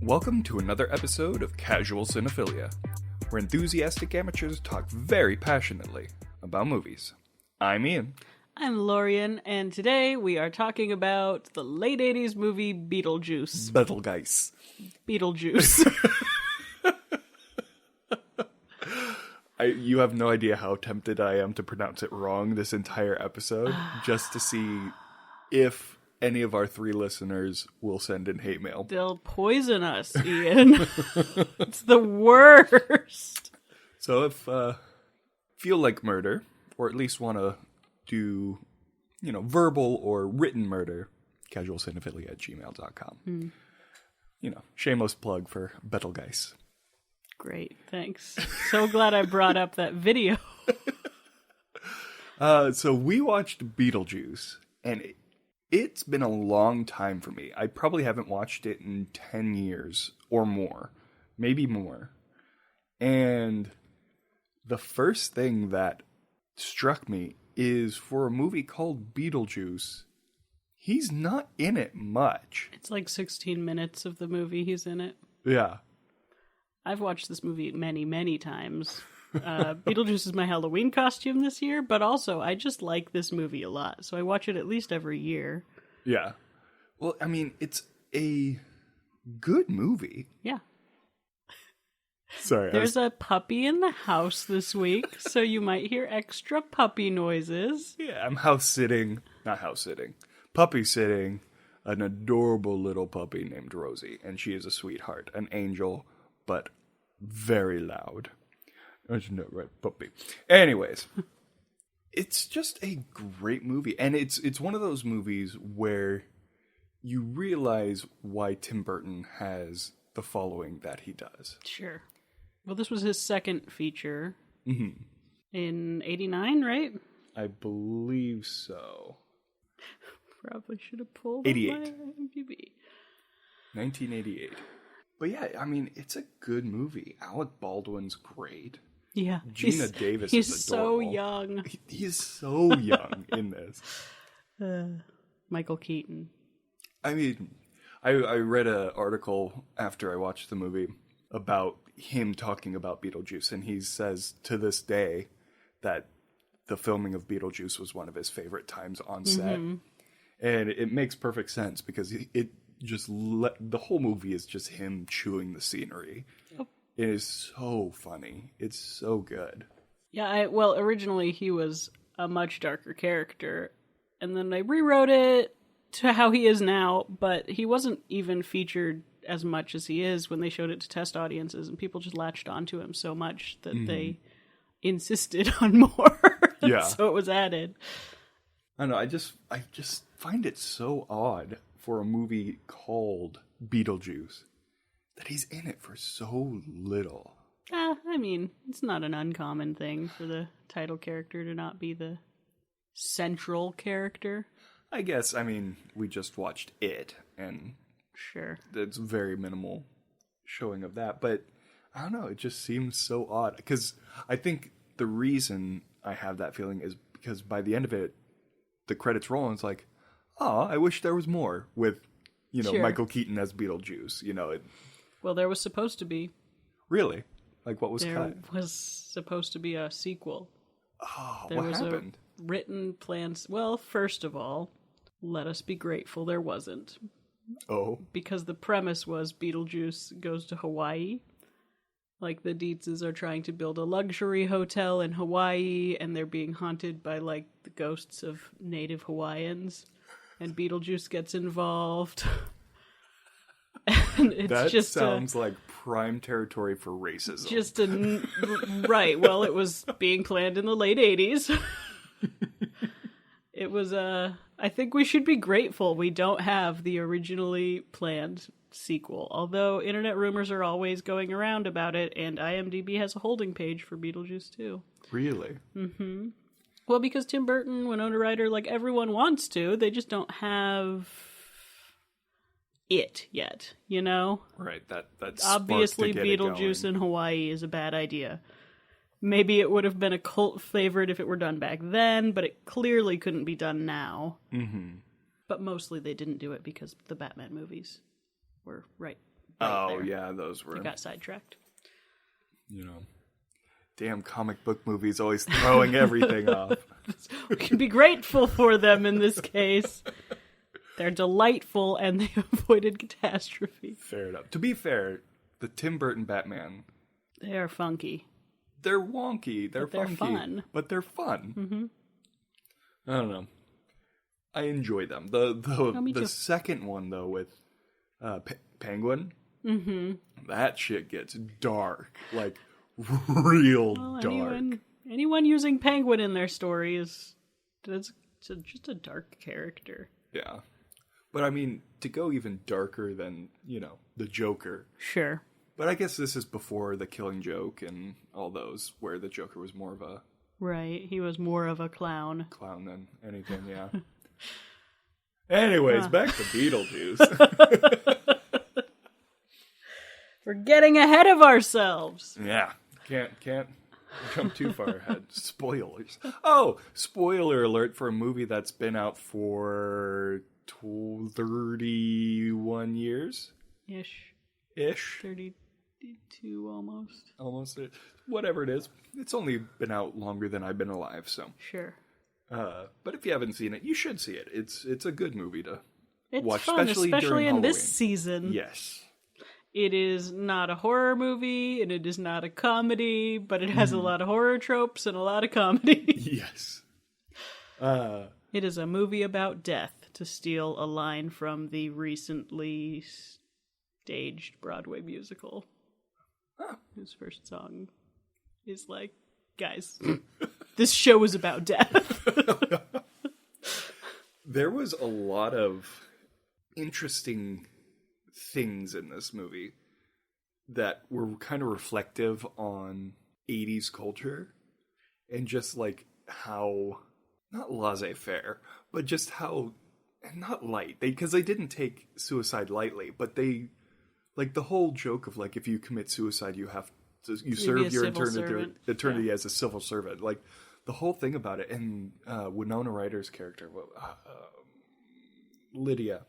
Welcome to another episode of Casual Cinephilia, where enthusiastic amateurs talk very passionately about movies. I'm Ian. I'm Lorian, and today we are talking about the late 80s movie Beetlejuice. Beetlejuice. You have no idea how tempted I am to pronounce it wrong this entire episode, just to see if any of our three listeners will send in hate mail. They'll poison us, Ian. It's the worst. So if feel like murder, or at least want to do, verbal or written murder, casualcinephilia@gmail.com. Shameless plug for Betelgeuse. Great, thanks. So glad I brought up that video. So we watched Beetlejuice, and it's been a long time for me. I probably haven't watched it in 10 years or more, maybe more. And the first thing that struck me is for a movie called Beetlejuice, he's not in it much. It's like 16 minutes of the movie he's in it. Yeah. I've watched this movie many, many times. Beetlejuice is my Halloween costume this year, but also I just like this movie a lot, so I watch it at least every year. Yeah. Well, I mean, it's a good movie. Yeah. Sorry. There's a puppy in the house this week, so you might hear extra puppy noises. Yeah, I'm puppy sitting an adorable little puppy named Rosie, and she is a sweetheart, an angel, but very loud. That's not right, puppy. Anyways, it's just a great movie, and it's one of those movies where you realize why Tim Burton has the following that he does. Sure. Well, this was his second feature in 89, right? I believe so. Probably should have pulled 88. up my IMDb. 1988. But yeah, I mean, it's a good movie. Alec Baldwin's great. Yeah. Gina Davis he's is adorable. so young. He's so young in this. Michael Keaton. I mean, I read an article after I watched the movie about him talking about Beetlejuice, and he says to this day that the filming of Beetlejuice was one of his favorite times on set. And it makes perfect sense because the whole movie is just him chewing the scenery. Oh. It is so funny. It's so good. Yeah, originally he was a much darker character, and then they rewrote it to how he is now, but he wasn't even featured as much as he is when they showed it to test audiences, and people just latched onto him so much that they insisted on more. Yeah. So it was added. I don't know, I just find it so odd for a movie called Beetlejuice that he's in it for so little. I mean, it's not an uncommon thing for the title character to not be the central character. I guess, we just watched It, and sure, it's very minimal showing of that, but I don't know, it just seems so odd, because I think the reason I have that feeling is because by the end of it, the credits roll, and it's like, oh, I wish there was more with, sure. Michael Keaton as Beetlejuice, Well, there was supposed to be. Really? Like, what was cut? There was supposed to be a sequel. Oh, there what was happened? A written plans. Well, first of all, let us be grateful there wasn't. Oh. Because the premise was Beetlejuice goes to Hawaii. Like, the Dietzes are trying to build a luxury hotel in Hawaii, and they're being haunted by, the ghosts of native Hawaiians. And Beetlejuice gets involved. And it's that just sounds like prime territory for racism. Right. Well, it was being planned in the late 80s. It was, I think we should be grateful we don't have the originally planned sequel. Although internet rumors are always going around about it, and IMDb has a holding page for Beetlejuice too. Really? Mm-hmm. Well, because Tim Burton, Winona Ryder, everyone wants to, they just don't have it yet, Right, that's obviously Beetlejuice in Hawaii is a bad idea. Maybe it would have been a cult favorite if it were done back then, but it clearly couldn't be done now. Mm-hmm. But mostly they didn't do it because the Batman movies were right there. Yeah, those were... I got sidetracked. You know, damn comic book movies always throwing everything off. We can be grateful for them in this case. They're delightful and they avoided catastrophe. Fair enough. To be fair, the Tim Burton Batman... They are funky. They're wonky. They're funky. They're fun. But they're fun. Mm-hmm. I don't know. I enjoy them. The too. second one, though, with Penguin, that shit gets dark. Like, real dark. Anyone using Penguin in their stories, it's just a dark character. Yeah. But I mean, to go even darker than, the Joker. Sure. But I guess this is before The Killing Joke and all those, where the Joker was more of a... Right, he was more of a clown. Clown than anything, yeah. Anyways, back to Beetlejuice. We're getting ahead of ourselves. Yeah, can't jump too far ahead. Spoilers. Oh, spoiler alert for a movie that's been out for 31 years? Ish. 32 almost. Almost. Whatever it is. It's only been out longer than I've been alive, so. Sure. But if you haven't seen it, you should see it. It's a good movie to watch, fun, especially during in Halloween. this season. Yes. It is not a horror movie, and it is not a comedy, but it has a lot of horror tropes and a lot of comedy. Yes. It is a movie about death, to steal a line from the recently staged Broadway musical. Whose first song is like, guys, this show is about death. There was a lot of interesting things in this movie that were kind of reflective on 80s culture and just like how, not laissez-faire, but just how, not light, because they didn't take suicide lightly, but they, like the whole joke of like, if you commit suicide, you have to, you serve your eternity as a civil servant. Like the whole thing about it. And Winona Ryder's character, Lydia,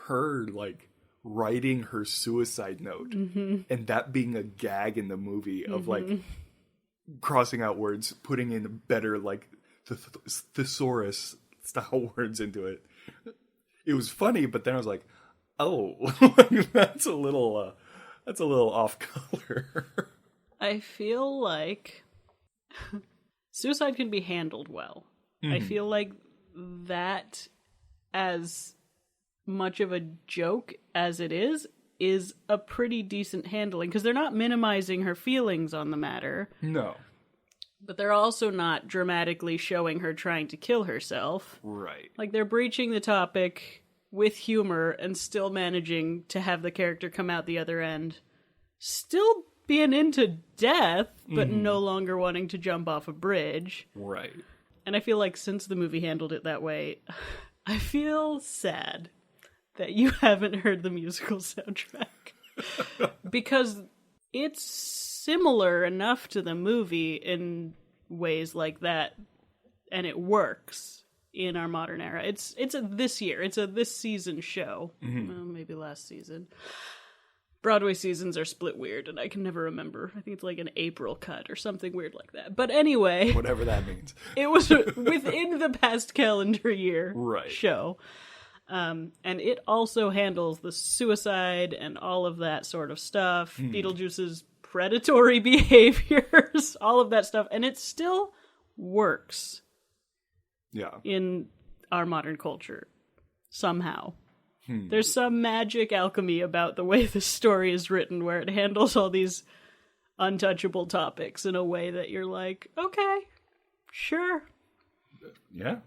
her like writing her suicide note and that being a gag in the movie of like crossing out words, putting in better like thesaurus style words into it. It was funny, but then I was like, oh, that's a little off color. I feel like suicide can be handled well. I feel like that, as much of a joke as it is a pretty decent handling, because they're not minimizing her feelings on the matter. No. But they're also not dramatically showing her trying to kill herself. Right. Like, they're breaching the topic with humor and still managing to have the character come out the other end still being into death, but no longer wanting to jump off a bridge. Right. And I feel like since the movie handled it that way, I feel sad that you haven't heard the musical soundtrack. Because it's similar enough to the movie in ways like that, and it works in our modern era. It's a this year. It's a this season show. Well, maybe last season. Broadway seasons are split weird, and I can never remember. I think it's like an April cut or something weird like that. But anyway. Whatever that means. It was within the past calendar year show. And it also handles the suicide and all of that sort of stuff. Beetlejuice's predatory behaviors, all of that stuff. And it still works. Yeah. In our modern culture. Somehow. There's some magic alchemy about the way the story is written, where it handles all these untouchable topics in a way that you're like, okay, sure. Yeah.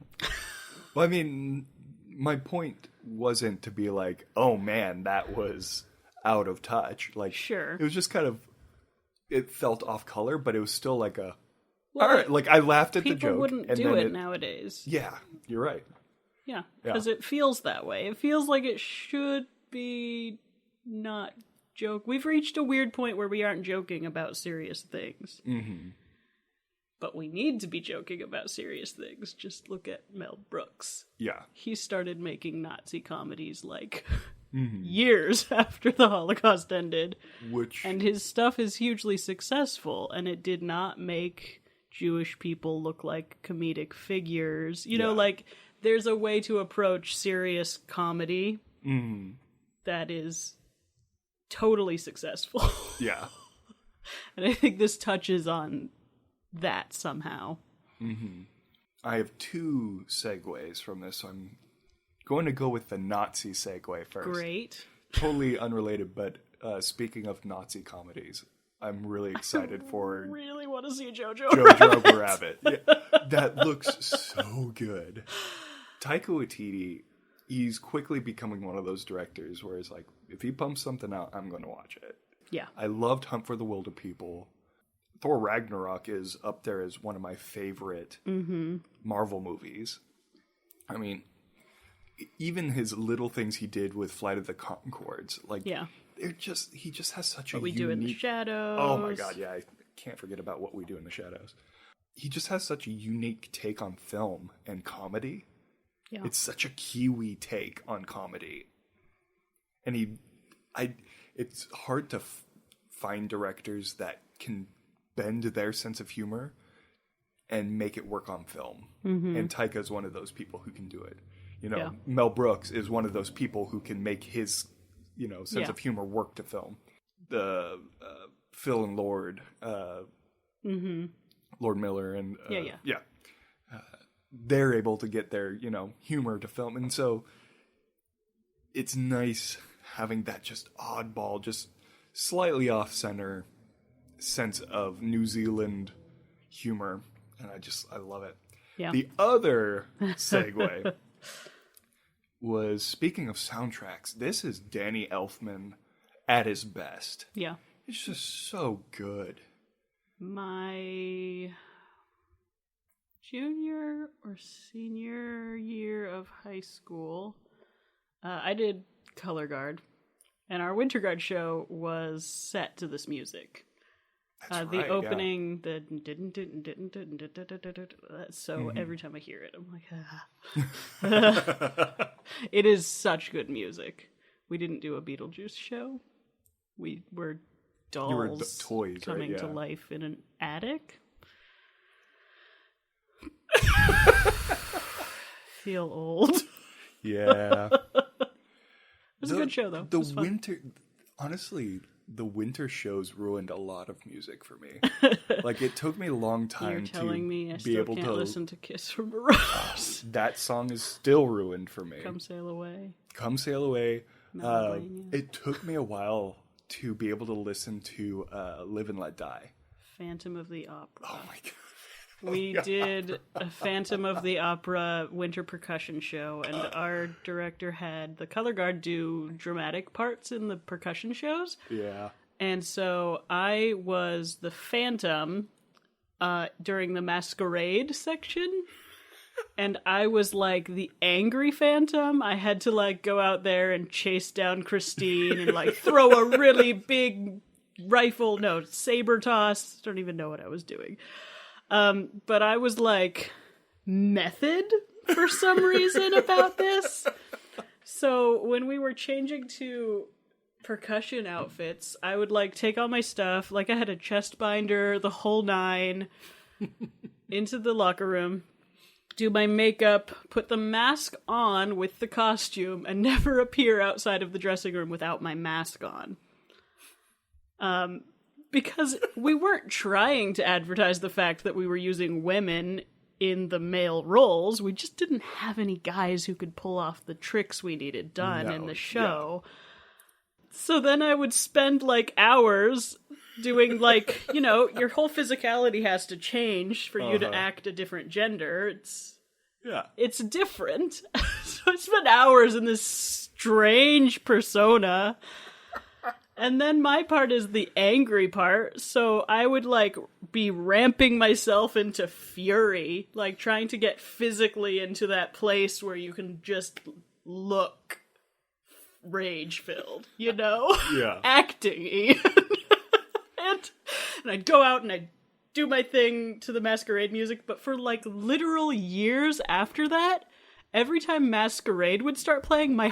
Well, I mean, my point wasn't to be like, oh man, that was out of touch. Like, sure. It was just kind of, it felt off color, but it was still like a, all right, like I laughed at the joke. People wouldn't do it nowadays. Yeah, you're right. Yeah, because it feels that way. It feels like it should be not joke. We've reached a weird point where we aren't joking about serious things. But we need to be joking about serious things. Just look at Mel Brooks. Yeah. He started making Nazi comedies like years after the Holocaust ended. Which... And his stuff is hugely successful, and it did not make Jewish people look like comedic figures. You know, like, there's a way to approach serious comedy that is totally successful. Yeah. And I think this touches on that somehow. I have two segues from this, so I'm going to go with the Nazi segue first. Great. Totally unrelated, but speaking of Nazi comedies, I'm really excited for... I really want to see Jojo Jojo Rabbit. Yeah, that looks so good. Taika Waititi, he's quickly becoming one of those directors where it's like, if he pumps something out, I'm going to watch it. Yeah. I loved Hunt for the Wilder People. Thor Ragnarok is up there as one of my favorite Marvel movies. I mean, even his little things he did with Flight of the Conchords, like, they're just, he just has such a What We unique... Do in the Shadows. Oh my god, yeah, I can't forget about What We Do in the Shadows. He just has such a unique take on film and comedy. Yeah. It's such a Kiwi take on comedy. And it's hard to find directors that can bend their sense of humor and make it work on film. And Taika is one of those people who can do it. You know, Mel Brooks is one of those people who can make his, you know, sense of humor work to film. The Phil and Lord, Lord Miller, and they're able to get their, you know, humor to film. And so it's nice having that just oddball, just slightly off-center sense of New Zealand humor. And I love it. Yeah. The other segue was, speaking of soundtracks, this is Danny Elfman at his best. Yeah. It's just so good. My junior or senior year of high school, I did color guard, and our winter guard show was set to this music. The opening, so every time I hear it, I'm like, It is such good music. We didn't do a Beetlejuice show. We were dolls toys coming to life in an attic. Feel old. Yeah. It was a good show, though. The winter, honestly, the winter shows ruined a lot of music for me. Like, it took me a long time to me I be able can't to listen to Kiss from a Rose. That song is still ruined for me. Come Sail Away. Come Sail Away. It took me a while to be able to listen to Live and Let Die. Phantom of the Opera. Oh my god. We did a Phantom of the Opera winter percussion show, and our director had the color guard do dramatic parts in the percussion shows. Yeah. And so I was the Phantom during the masquerade section, and I was like the angry Phantom. I had to like go out there and chase down Christine and like throw a really big saber toss. Don't even know what I was doing. But I was like method for some reason about this. So when we were changing to percussion outfits, I would like take all my stuff, like I had a chest binder, the whole nine, into the locker room, do my makeup, put the mask on with the costume, and never appear outside of the dressing room without my mask on. Because we weren't trying to advertise the fact that we were using women in the male roles. We just didn't have any guys who could pull off the tricks we needed done in the show. Yeah. So then I would spend like hours doing like, you know, your whole physicality has to change for you to act a different gender. It's different. So I spent hours in this strange persona. And then my part is the angry part, so I would, like, be ramping myself into fury, like, trying to get physically into that place where you can just look rage-filled, you know? Yeah. Acting, Ian. and I'd go out and I'd do my thing to the Masquerade music, but for, like, literal years after that, every time Masquerade would start playing, my